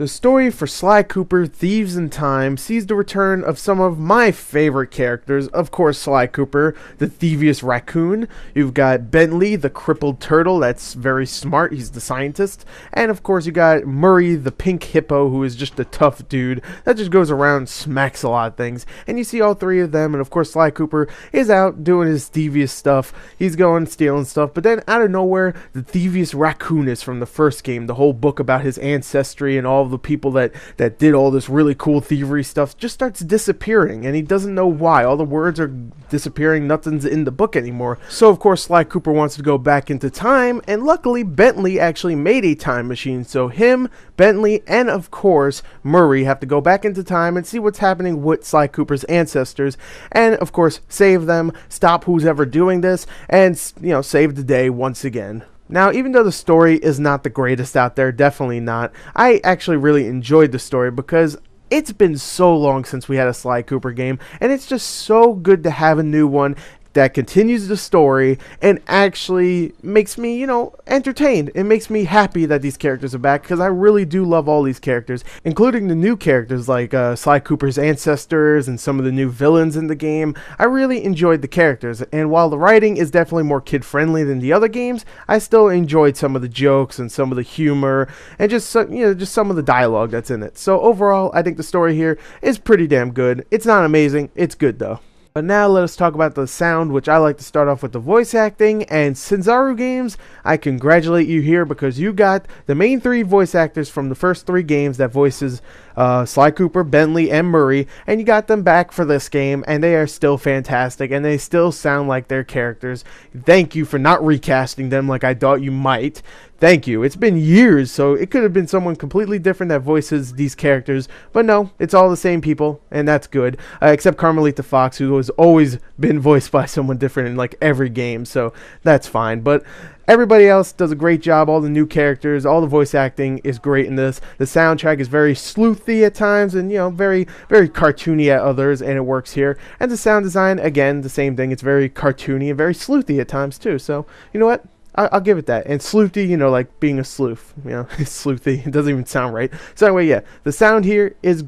The story for Sly Cooper Thieves in Time sees the return of some of my favorite characters. Of course, Sly Cooper, the thievius raccoon. You've got Bentley, the crippled turtle that's very smart. He's the scientist. And of course, you got Murray, the pink hippo, who is just a tough dude that just goes around and smacks a lot of things. And you see all three of them. And of course, Sly Cooper is out doing his thievius stuff. He's going stealing stuff. But then out of nowhere, the thievius raccoon is from the first game. The whole book about his ancestry and all the people that did all this really cool thievery stuff just starts disappearing, and he doesn't know why. All the words are disappearing, nothing's in the book anymore. So of course Sly Cooper wants to go back into time, and luckily Bentley actually made a time machine, so him, Bentley, and of course Murray have to go back into time and see what's happening with Sly Cooper's ancestors, and of course save them, stop who's ever doing this, and save the day once again. Now, even though the story is not the greatest out there, definitely not, I actually really enjoyed the story because it's been so long since we had a Sly Cooper game, and it's just so good to have a new one that continues the story and actually makes me, entertained. It makes me happy that these characters are back because I really do love all these characters, including the new characters like Sly Cooper's ancestors and some of the new villains in the game. I really enjoyed the characters, and while the writing is definitely more kid-friendly than the other games, I still enjoyed some of the jokes and some of the humor and just some of the dialogue that's in it. So overall, I think the story here is pretty damn good. It's not amazing, it's good though. But now let us talk about the sound, which I like to start off with the voice acting. And Sinzaru Games, I congratulate you here because you got the main three voice actors from the first three games that voices Sly Cooper, Bentley, and Murray, and you got them back for this game, and they are still fantastic, and they still sound like their characters. Thank you for not recasting them like I thought you might. Thank you. It's been years, so it could have been someone completely different that voices these characters, but no, it's all the same people, and that's good, except Carmelita Fox, who has always been voiced by someone different in like every game, so that's fine. But everybody else does a great job. All the new characters, all the voice acting is great in this. The soundtrack is very sleuthy at times and, very, very cartoony at others, and it works here. And the sound design, again, the same thing. It's very cartoony and very sleuthy at times, too. So, you know what? I'll give it that. And sleuthy, like being a sleuth. It's sleuthy. It doesn't even sound right. So anyway, yeah, the sound here is,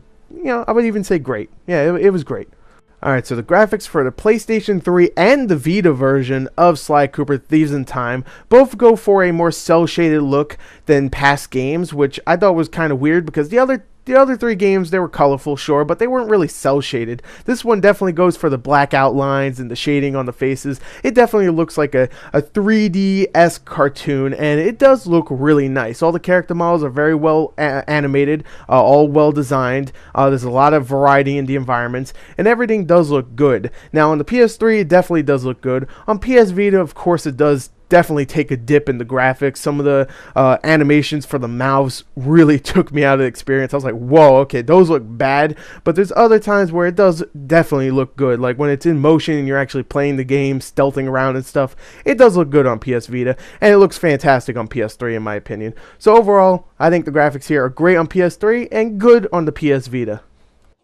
I would even say great. Yeah, it was great. Alright, so the graphics for the PlayStation 3 and the Vita version of Sly Cooper Thieves in Time both go for a more cel-shaded look than past games, which I thought was kind of weird because the other three games, they were colorful, sure, but they weren't really cel-shaded. This one definitely goes for the black outlines and the shading on the faces. It definitely looks like a 3D-esque cartoon, and it does look really nice. All the character models are very well animated, all well designed. There's a lot of variety in the environments, and everything does look good. Now, on the PS3, it definitely does look good. On PS Vita, of course, it does definitely take a dip in the graphics. Some of the animations for the mouths really took me out of the experience. I was like, whoa, okay, those look bad. But there's other times where it does definitely look good. Like when it's in motion and you're actually playing the game, stealthing around and stuff. It does look good on PS Vita, and it looks fantastic on PS3 in my opinion. So overall, I think the graphics here are great on PS3 and good on the PS Vita.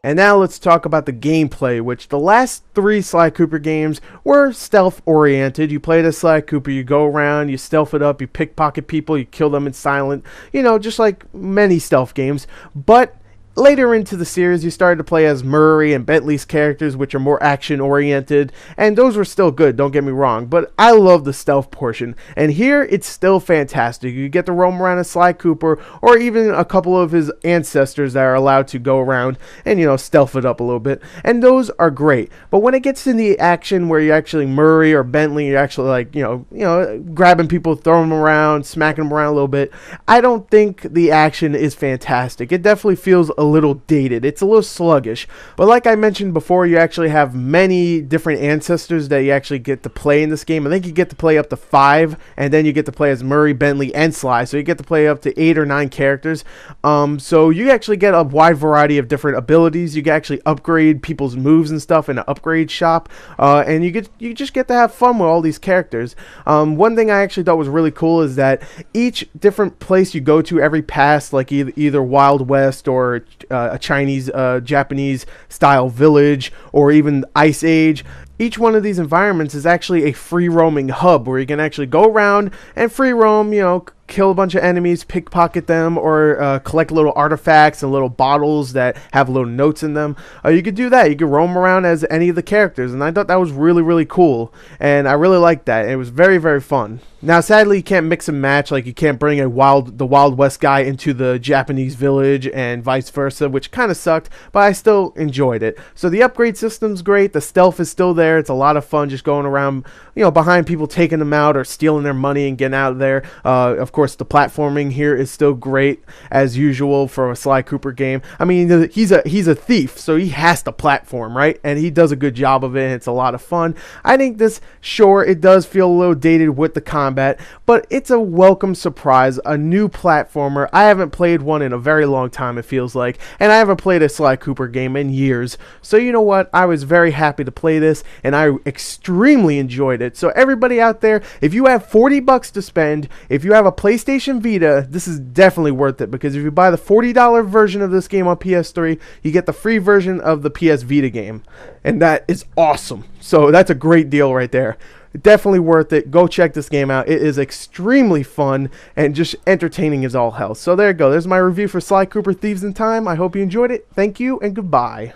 And now let's talk about the gameplay, which the last three Sly Cooper games were stealth-oriented. You play as Sly Cooper, you go around, you stealth it up, you pickpocket people, you kill them in silent, just like many stealth games. But later into the series, you started to play as Murray and Bentley's characters, which are more action-oriented, and those were still good, don't get me wrong, but I love the stealth portion, and here, it's still fantastic. You get to roam around as Sly Cooper, or even a couple of his ancestors that are allowed to go around and, stealth it up a little bit, and those are great. But when it gets in the action where you actually Murray or Bentley, you're actually like, grabbing people, throwing them around, smacking them around a little bit, I don't think the action is fantastic. It definitely feels a little dated. It's a little sluggish. But like I mentioned before, you actually have many different ancestors that you actually get to play in this game. I think you get to play up to 5, and then you get to play as Murray, Bentley, and Sly. So you get to play up to 8 or 9 characters. So you actually get a wide variety of different abilities. You can actually upgrade people's moves and stuff in an upgrade shop. And you just get to have fun with all these characters. One thing I actually thought was really cool is that each different place you go to, every pass, like either Wild West or a Chinese, Japanese style village, or even Ice Age, each one of these environments is actually a free roaming hub where you can actually go around and free roam, kill a bunch of enemies, pickpocket them, or collect little artifacts and little bottles that have little notes in them. You could do that. You could roam around as any of the characters, and I thought that was really, really cool, and I really liked that. It was very, very fun. Now, sadly, you can't mix and match. Like, you can't bring the Wild West guy into the Japanese village and vice versa, which kind of sucked, but I still enjoyed it. So the upgrade system's great. The stealth is still there. It's a lot of fun just going around, behind people, taking them out or stealing their money and getting out of there. Of course, the platforming here is still great, as usual, for a Sly Cooper game. I mean, he's a thief, so he has to platform, right? And he does a good job of it, and it's a lot of fun. I think this, sure, it does feel a little dated with the combat, but it's a welcome surprise, a new platformer. I haven't played one in a very long time, it feels like, and I haven't played a Sly Cooper game in years. So you know what? I was very happy to play this, and I extremely enjoyed it. So everybody out there, if you have $40 to spend, if you have a PlayStation Vita, this is definitely worth it, because if you buy the $40 version of this game on PS3, you get the free version of the PS Vita game, and that is awesome. So that's a great deal right there. Definitely worth it. Go check this game out. It is extremely fun and just entertaining as all hell. So there you go. There's my review for Sly Cooper Thieves in Time. I hope you enjoyed it. Thank you and goodbye.